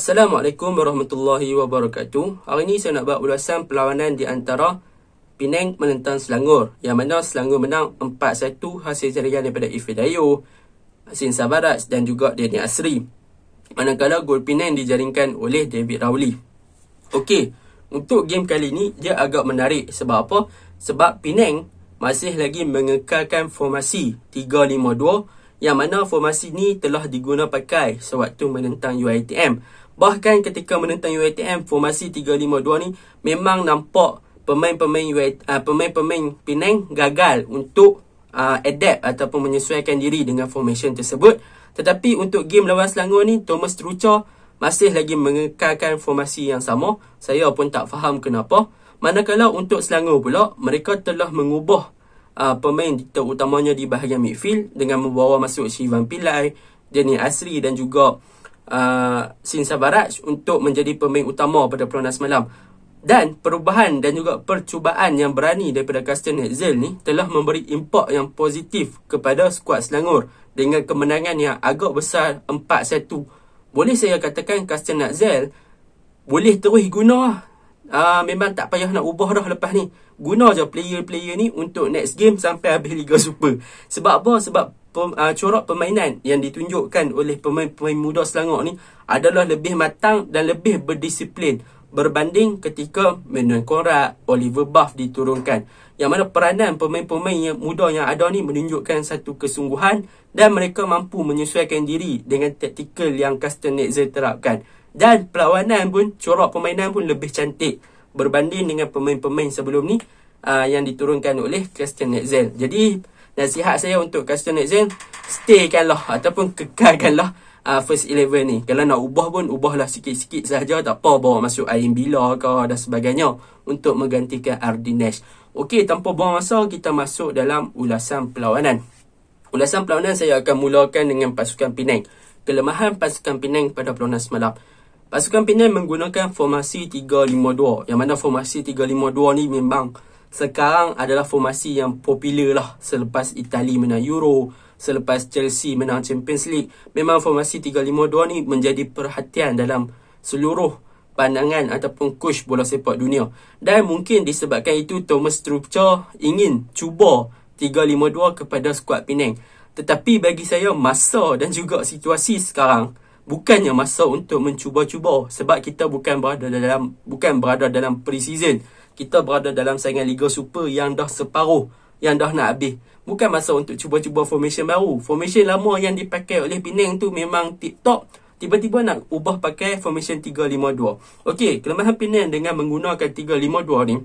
Assalamualaikum warahmatullahi wabarakatuh. Hari ini saya nak buat ulasan perlawanan di antara Penang menentang Selangor, yang mana Selangor menang 4-1 hasil jarian daripada Ifedayo, Sin Sabaraj dan juga Denny Asri. Manakala gol Penang dijaringkan oleh David Rowley. Okey, untuk game kali ni dia agak menarik. Sebab apa? Sebab Penang masih lagi mengekalkan formasi 3-5-2, yang mana formasi ni telah diguna pakai sewaktu menentang UiTM. Bahkan ketika menentang UiTM, formasi 3-5-2 ni memang nampak pemain-pemain Penang gagal untuk adapt ataupun menyesuaikan diri dengan formation tersebut. Tetapi untuk game lawan Selangor ni, Thomas Tuchel masih lagi mengekalkan formasi yang sama. Saya pun tak faham kenapa. Manakala untuk Selangor pula, mereka telah mengubah pemain terutamanya di bahagian midfield dengan membawa masuk Shivan Pillai, Denny Asri dan juga Sin Sabaraj untuk menjadi pemain utama pada perlawanan semalam. Dan perubahan dan juga percubaan yang berani daripada Carsten Netzel ni telah memberi impak yang positif kepada skuad Selangor dengan kemenangan yang agak besar 4-1. Boleh saya katakan Carsten Netzel boleh terus guna. Memang tak payah nak ubah dah lepas ni. Guna je player-player ni untuk next game sampai habis Liga Super. Sebab apa? Sebab corak permainan yang ditunjukkan oleh pemain-pemain muda Selangor ni adalah lebih matang dan lebih berdisiplin berbanding ketika Manuel Conrad, Oliver Buff diturunkan. Yang mana peranan pemain-pemain yang muda yang ada ni menunjukkan satu kesungguhan dan mereka mampu menyesuaikan diri dengan taktikal yang Carsten Netzel terapkan. Dan perlawanan pun, corak permainan pun lebih cantik berbanding dengan pemain-pemain sebelum ni yang diturunkan oleh Carsten Netzel. Jadi nasihat saya untuk Carsten Netzel, staykanlah ataupun kekalkanlah first 11 ni. Kalau nak ubah pun ubahlah sikit-sikit sahaja, tak apa bawa masuk Ain Bila ke dan sebagainya untuk menggantikan Ardinesh. Okey, tanpa buang masa kita masuk dalam ulasan perlawanan. Ulasan perlawanan saya akan mulakan dengan pasukan Penang. Kelemahan pasukan Penang pada perlawanan semalam. Pasukan Penang menggunakan formasi 3-5-2, yang mana formasi 3-5-2 ni memang sekarang adalah formasi yang popular lah selepas Itali menang Euro, selepas Chelsea menang Champions League. Memang formasi 3-5-2 ni menjadi perhatian dalam seluruh pandangan ataupun coach bola sepak dunia. Dan mungkin disebabkan itu Thomas Tuchel ingin cuba 3-5-2 kepada skuad Penang. Tetapi bagi saya masa dan juga situasi sekarang bukannya masa untuk mencuba-cuba, sebab kita bukan berada dalam pre-season. Kita berada dalam saingan Liga Super yang dah separuh, yang dah nak habis. Bukan masa untuk cuba-cuba formation baru. Formation lama yang dipakai oleh Penang tu memang tip-top. Tiba-tiba nak ubah pakai formation 3-5-2. Okey, kelemahan Penang dengan menggunakan 3-5-2 ni,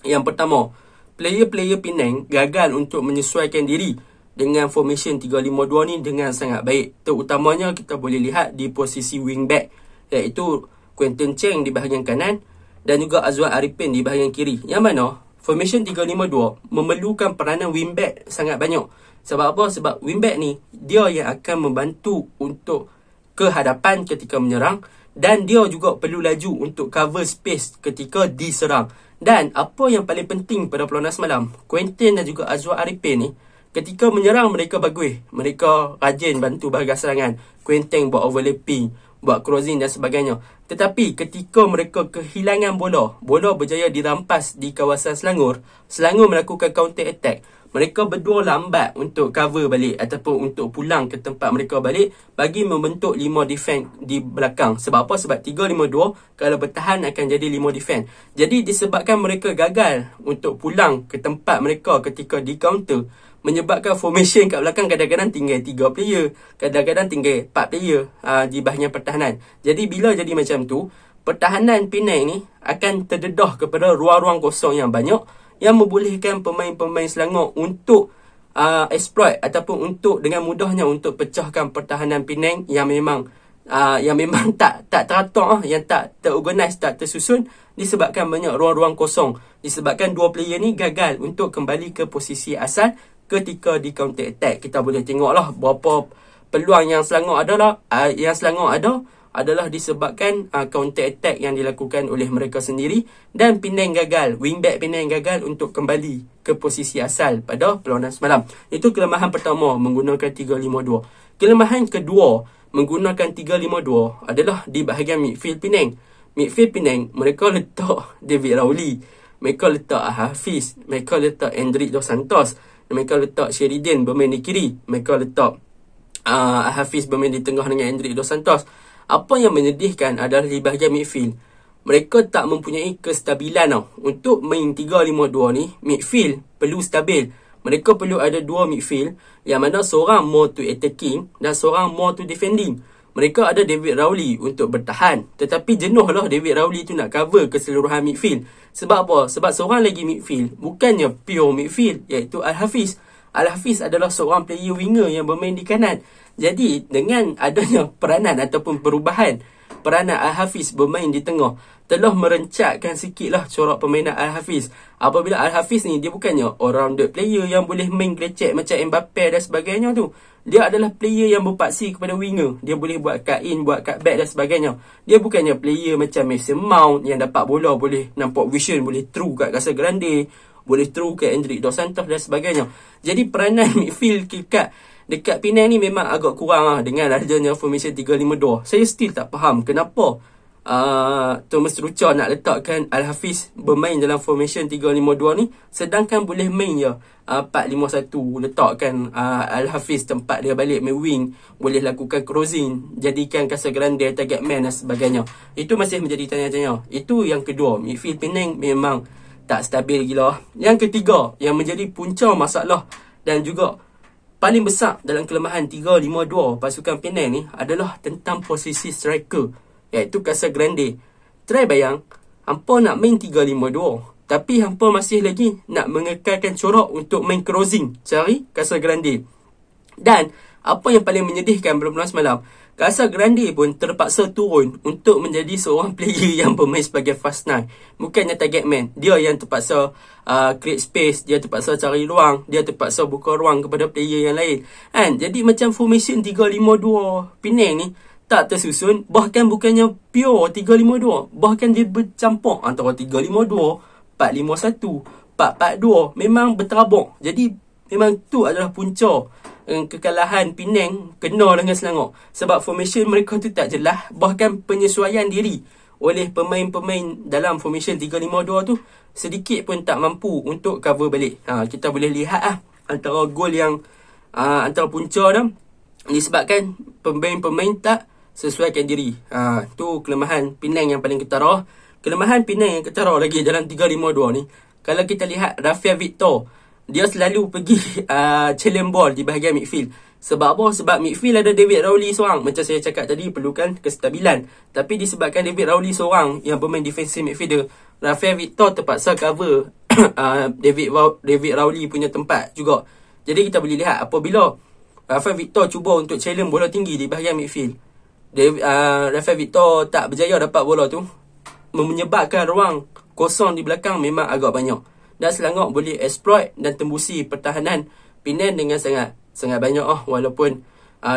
yang pertama, player-player Penang gagal untuk menyesuaikan diri dengan formation 3-5-2 ni dengan sangat baik. Terutamanya kita boleh lihat di posisi wingback, iaitu Quentin Cheng di bahagian kanan dan juga Azwan Arifin di bahagian kiri. Yang mana formation 3-5-2 memerlukan peranan wingback sangat banyak. Sebab apa? Sebab wingback ni dia yang akan membantu untuk kehadapan ketika menyerang, dan dia juga perlu laju untuk cover space ketika diserang. Dan apa yang paling penting pada perlawanan semalam, Quentin dan juga Azwan Arifin ni ketika menyerang mereka bagus. Mereka rajin bantu bahagian serangan. Quentin buat overlapping, buat crossing dan sebagainya. Tetapi ketika mereka kehilangan bola berjaya dirampas di kawasan Selangor melakukan counter attack. Mereka berdua lambat untuk cover balik ataupun untuk pulang ke tempat mereka balik bagi membentuk 5 defense di belakang. Sebab apa? Sebab 3-5-2 kalau bertahan akan jadi 5 defense. Jadi disebabkan mereka gagal untuk pulang ke tempat mereka ketika di counter, menyebabkan formation kat belakang kadang-kadang tinggal 3 player, kadang-kadang tinggal 4 player di bahagian pertahanan. Jadi bila jadi macam tu, pertahanan Penang ni akan terdedah kepada ruang-ruang kosong yang banyak, yang membolehkan pemain-pemain Selangor untuk exploit ataupun untuk dengan mudahnya untuk pecahkan pertahanan Penang yang memang tak teratur, yang tak terorganize, tak tersusun, disebabkan banyak ruang-ruang kosong, disebabkan dua player ni gagal untuk kembali ke posisi asal ketika di counter attack. Kita boleh tengoklah berapa peluang yang Selangor ada adalah disebabkan counter attack yang dilakukan oleh mereka sendiri, dan Penang gagal, wingback Penang gagal untuk kembali ke posisi asal pada perlawanan semalam. Itu kelemahan pertama menggunakan 3-5-2. Kelemahan kedua, menggunakan 3-5-2 adalah di bahagian midfield Penang. Midfield Penang, mereka letak David Rowley, mereka letak Hafiz, mereka letak Endrick Dos Santos, mereka letak Sheridan bermain di kiri, mereka letak Hafiz bermain di tengah dengan Endrick Dos Santos. Apa yang menyedihkan adalah di bahagian midfield, mereka tak mempunyai kestabilan tau. Untuk main 3-5-2 ni, midfield perlu stabil. Mereka perlu ada dua midfield yang mana seorang more to attacking dan seorang more to defending. Mereka ada David Rowley untuk bertahan, tetapi jenuh lah David Rowley tu nak cover keseluruhan midfield. Sebab apa? Sebab seorang lagi midfield bukannya pure midfield, iaitu Al-Hafiz. Al-Hafiz adalah seorang player winger yang bermain di kanan. Jadi dengan adanya peranan ataupun perubahan peranan Al-Hafiz bermain di tengah, telah merencatkan sikitlah corak permainan Al-Hafiz. Apabila Al-Hafiz ni, dia bukannya all-rounded player yang boleh main gelecek macam Mbappe dan sebagainya tu. Dia adalah player yang berpaksi kepada winger. Dia boleh buat cut in, buat cut back dan sebagainya. Dia bukannya player macam Mason Mount yang dapat bola boleh nampak vision, boleh through kat Casa Grande, boleh through ke Endrick Dos Santos dan sebagainya. Jadi peranan midfield dekat Penang ni memang agak kurang lah dengan adanya formation 3-5-2. Saya still tak faham kenapa Thomas Tuchel nak letakkan Al-Hafiz bermain dalam formation 3-5-2 ni, sedangkan boleh main je 4-5-1, letakkan Al-Hafiz tempat dia balik main wing, boleh lakukan crossing, jadikan Casa Grande target man dan sebagainya. Itu masih menjadi tanya-tanya. Itu yang kedua, midfield Penang memang tak stabil gila. Yang ketiga, yang menjadi punca masalah dan juga paling besar dalam kelemahan 3-5-2 pasukan Penang ni adalah tentang posisi striker, iaitu Casa Grande. Try bayang, hampa nak main 3-5-2, tapi hampa masih lagi nak mengekalkan corak untuk main crossing cari Casa Grande. Dan apa yang paling menyedihkan bulan semalam, Casa Grande pun terpaksa turun untuk menjadi seorang player yang bermain sebagai fast nine, bukannya target man. Dia yang terpaksa create space, dia terpaksa cari ruang, dia terpaksa buka ruang kepada player yang lain kan. Jadi macam formation 3-5-2 Penang ni tak tersusun, bahkan bukannya pure 3-5-2, bahkan dia bercampur antara 3-5-2, 4-5-1, 4-4-2, memang berterabur. Jadi memang tu adalah punca kekalahan Penang kena dengan Selangor. Sebab formation mereka tu tak jelas, bahkan penyesuaian diri oleh pemain-pemain dalam formation 3-5-2 tu sedikit pun tak mampu untuk cover balik. Kita boleh lihat antara gol yang antara punca dah disebabkan pemain-pemain tak sesuaikan diri. Tu kelemahan Penang yang paling ketara. Kelemahan Penang yang ketara lagi dalam 3-5-2 ni, kalau kita lihat Rafael Victor, dia selalu pergi challenge ball di bahagian midfield. Sebab apa? Sebab midfield ada David Rowley seorang. Macam saya cakap tadi, perlukan kestabilan. Tapi disebabkan David Rowley seorang yang bermain defensive midfielder, Rafael Victor terpaksa cover David Rowley punya tempat juga. Jadi kita boleh lihat apabila Rafael Victor cuba untuk challenge bola tinggi di bahagian midfield, Rafael Victor tak berjaya dapat bola tu, menyebabkan ruang kosong di belakang memang agak banyak. Dan Selangor boleh exploit dan tembusi pertahanan Penang dengan sangat banyak walaupun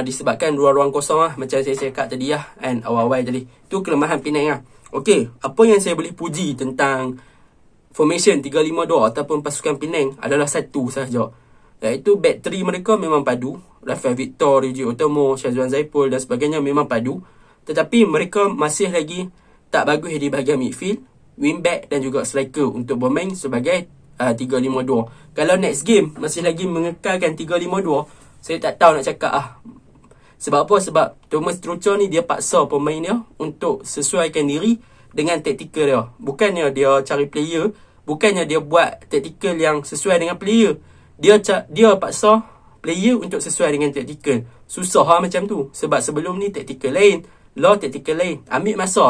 disebabkan ruang-ruang kosong macam saya cakap tadi kan, awal-awal tadi. Tu kelemahan Penang Okey, apa yang saya boleh puji tentang formation 3-5-2 ataupun pasukan Penang adalah satu sahaja, iaitu back 3 mereka memang padu. Rafael Victor, Reggie Otomo, Syazwan Zaipul dan sebagainya memang padu. Tetapi mereka masih lagi tak bagus di bahagian midfield, wingback dan juga striker untuk bermain sebagai 3-5-2. Kalau next game masih lagi mengekalkan 3-5-2, saya tak tahu nak cakap Sebab apa? Sebab Thomas Tuchel ni dia paksa pemain dia untuk sesuaikan diri dengan taktikal dia. Bukannya dia cari player, bukannya dia buat taktikal yang sesuai dengan player. Dia paksa player untuk sesuai dengan taktikal. Susah macam tu. Sebab sebelum ni taktikal lain, taktikal lain. Ambil masa.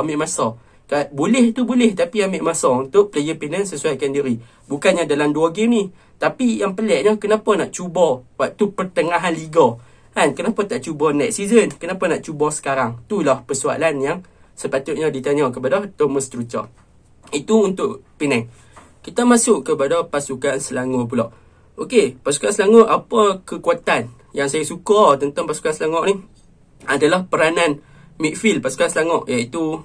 Boleh tu boleh, tapi ambil masa untuk player Penang sesuaikan diri. Bukannya dalam 2 game ni. Tapi yang peliknya, kenapa nak cuba waktu pertengahan liga kan? Kenapa tak cuba next season? Kenapa nak cuba sekarang? Itulah persoalan yang sepatutnya ditanya kepada Thomas Tuchel. Itu untuk Penang. Kita masuk kepada pasukan Selangor pula. Okey, pasukan Selangor, apa kekuatan yang saya suka tentang pasukan Selangor ni adalah peranan midfield pasukan Selangor, iaitu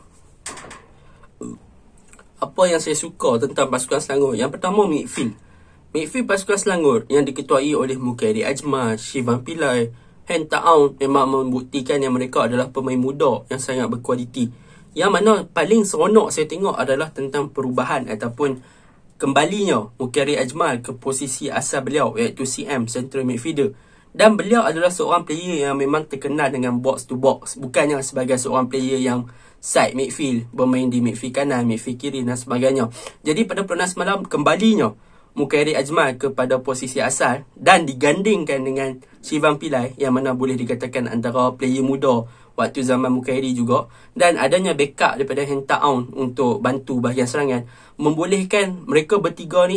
apa yang saya suka tentang pasukan Selangor. Yang pertama, midfield pasukan Selangor yang diketuai oleh Mukairi Ajmal, Shivan Pillai, Hang Taung memang membuktikan yang mereka adalah pemain muda yang sangat berkualiti. Yang mana paling seronok saya tengok adalah tentang perubahan ataupun kembalinya Muqarrib Ajmal ke posisi asal beliau, iaitu CM, Central Midfielder. Dan beliau adalah seorang player yang memang terkenal dengan box to box, bukannya sebagai seorang player yang side midfield, bermain di midfield kanan, midfield kiri dan sebagainya. Jadi pada perlawanan semalam, kembalinya Muqarrib Ajmal kepada posisi asal dan digandingkan dengan Shivam Pillay, yang mana boleh dikatakan antara player muda waktu zaman Muqarrib juga, dan adanya backup daripada Hang Taung untuk bantu bahagian serangan, membolehkan mereka bertiga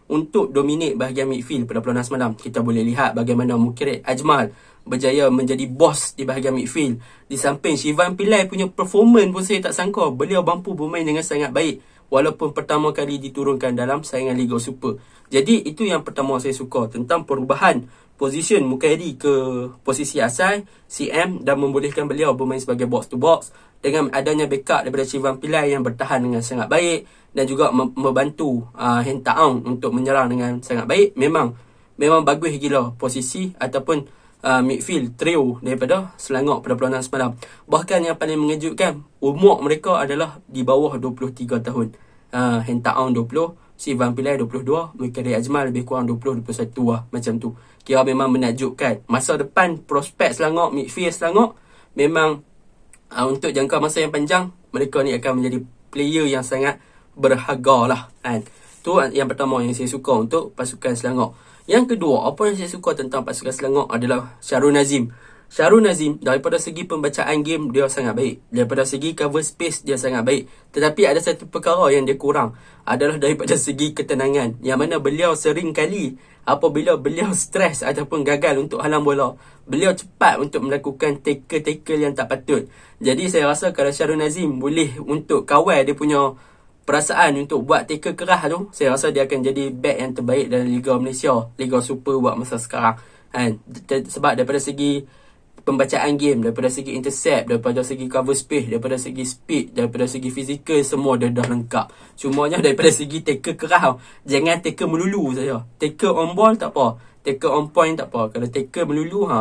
untuk dominate bahagian midfield pada perlawanan semalam. Kita boleh lihat bagaimana Muqarrib Ajmal berjaya menjadi bos di bahagian midfield. Di samping Shivam Pillay punya performance pun saya tak sangka beliau mampu bermain dengan sangat baik walaupun pertama kali diturunkan dalam saingan Liga Super. Jadi itu yang pertama saya suka tentang perubahan position Muqarrib ke posisi asal CM dan membolehkan beliau bermain sebagai box to box dengan adanya backup daripada Shivam Pillay yang bertahan dengan sangat baik dan juga membantu Hang Taung untuk menyerang dengan sangat baik. Memang bagus gila posisi ataupun midfield trio daripada Selangor pada perlawanan semalam. Bahkan yang paling mengejutkan, umur mereka adalah di bawah 23 tahun. Hang Taung 20, Shivam Pillay 22, Muqarrib Ajmal lebih kurang 20, 21 lah, macam tu. Kira memang menakjubkan. Masa depan prospek Selangor, midfield Selangor memang untuk jangka masa yang panjang, mereka ni akan menjadi player yang sangat berharga lah kan. Tu yang pertama yang saya suka untuk pasukan Selangor. Yang kedua, apa yang saya suka tentang pasukan Selangor adalah Shahrul Nazim. Shahrul Nazim daripada segi pembacaan game dia sangat baik, daripada segi cover space dia sangat baik. Tetapi ada satu perkara yang dia kurang, adalah daripada segi ketenangan, yang mana beliau sering kali apabila beliau stres ataupun gagal untuk halang bola, beliau cepat untuk melakukan tackle-tackle yang tak patut. Jadi saya rasa kalau Shahrul Nazim boleh untuk kawal dia punya perasaan untuk buat tackle keras tu, saya rasa dia akan jadi back yang terbaik dalam Liga Malaysia, Liga Super buat masa sekarang kan. Sebab daripada segi pembacaan game, daripada segi intercept, daripada segi cover space, daripada segi speed, daripada segi fizikal, semua dia dah lengkap. Cumanya daripada segi tackle keras, jangan tackle melulu saja. Tackle on ball tak apa, tackle on point tak apa. Kalau tackle melulu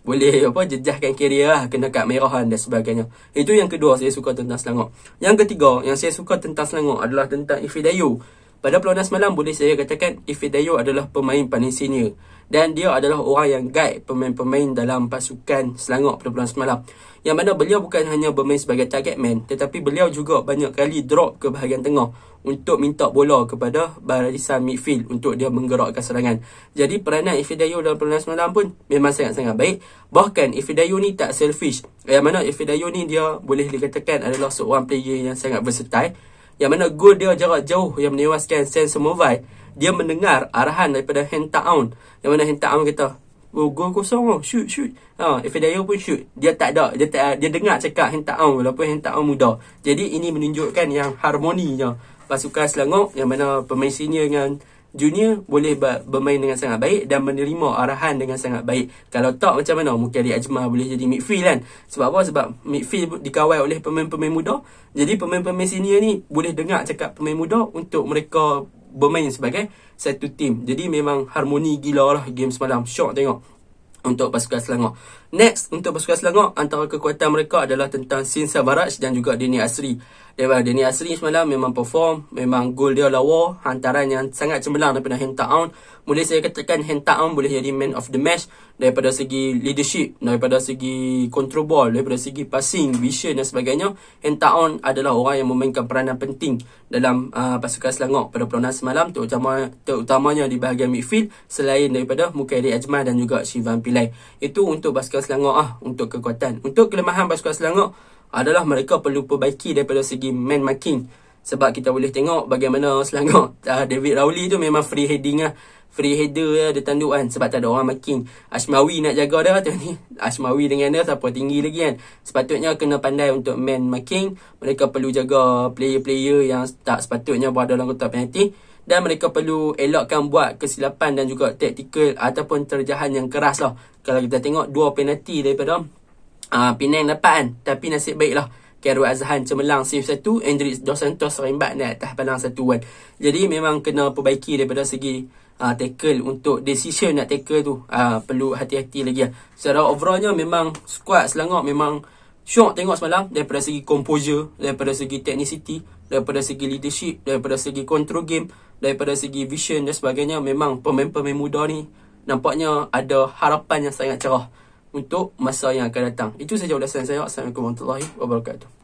boleh jejahkan karier lah, kena kad merahan dan sebagainya. Itu yang kedua saya suka tentang Selangor. Yang ketiga yang saya suka tentang Selangor adalah tentang Ifrit Dayu. Pada perlawanan semalam boleh saya katakan Ifrit Dayu adalah pemain paling senior dan dia adalah orang yang guide pemain-pemain dalam pasukan Selangor pada perlawanan semalam. Yang mana beliau bukan hanya bermain sebagai target man, tetapi beliau juga banyak kali drop ke bahagian tengah untuk minta bola kepada barisan midfield untuk dia menggerakkan serangan. Jadi peranan Ifrit Dayu dalam perlawanan semalam pun memang sangat-sangat baik. Bahkan Ifrit Dayu ni tak selfish. Yang mana Ifrit Dayu ni dia boleh dikatakan adalah seorang player yang sangat versatile. Yang mana gol dia jarak jauh yang menewaskan Sen Semovai, dia mendengar arahan daripada Hang Taung. Yang mana Hang Taung kata, oh, gol kosong, shoot. Ifrit Dayu pun shoot. Dia dengar cakap Hang Taung walaupun Hang Taung muda. Jadi ini menunjukkan yang harmoninya pasukan Selangor, yang mana pemain senior dengan junior boleh bermain dengan sangat baik dan menerima arahan dengan sangat baik. Kalau tak macam mana Muqarrib Ajmal boleh jadi midfield kan? Sebab apa? Sebab midfield dikawal oleh pemain-pemain muda. Jadi pemain-pemain senior ni boleh dengar cakap pemain muda untuk mereka bermain sebagai satu tim. Jadi memang harmoni gila lah game semalam. Syok tengok untuk pasukan Selangor. Next, untuk pasukan Selangor, antara kekuatan mereka adalah tentang Sin Sabaraj dan juga Deni Asri. Deni Asri semalam memang perform, memang gol dia lawa, hantaran yang sangat cemerlang daripada Hang Taung. Boleh saya katakan Hang Taung boleh jadi man of the match daripada segi leadership, daripada segi control ball, daripada segi passing, vision dan sebagainya. Hang Taung adalah orang yang memainkan peranan penting dalam pasukan Selangor pada perlawanan semalam, terutamanya di bahagian midfield, selain daripada Muqarrib Ajmal dan juga Shivam Pillay. Itu untuk pasukan Selangor untuk kekuatan. Untuk kelemahan pasukan Selangor adalah mereka perlu perbaiki daripada segi man marking. Sebab kita boleh tengok bagaimana Selangor, David Rowley tu memang free heading lah, free header dia tandukan sebab tak ada orang marking. Ashmawi nak jaga dia tu ni, Ashmawi dengan dia siapa tinggi lagi kan. Sepatutnya kena pandai untuk man marking. Mereka perlu jaga player-player yang tak sepatutnya berada dalam kotak penalti, dan mereka perlu elakkan buat kesilapan dan juga taktikal ataupun terjahan yang keras lah. Kalau kita tengok 2 penalti daripada Penang dapat kan, tapi nasib baiklah Khairul Azhan cemerlang save 1, Andres Dos Santos rembat naik atas palang 1 kan. Jadi memang kena perbaiki daripada segi tackle untuk decision nak tackle tu perlu hati-hati lagi lah. Secara overallnya memang squad Selangor memang syok tengok semalam, daripada segi composure, daripada segi technicity, daripada segi leadership, daripada segi control game, daripada segi vision dan sebagainya. Memang pemain-pemain muda ni nampaknya ada harapan yang sangat cerah untuk masa yang akan datang. Itu saja ulasan saya. Assalamualaikum warahmatullahi wabarakatuh.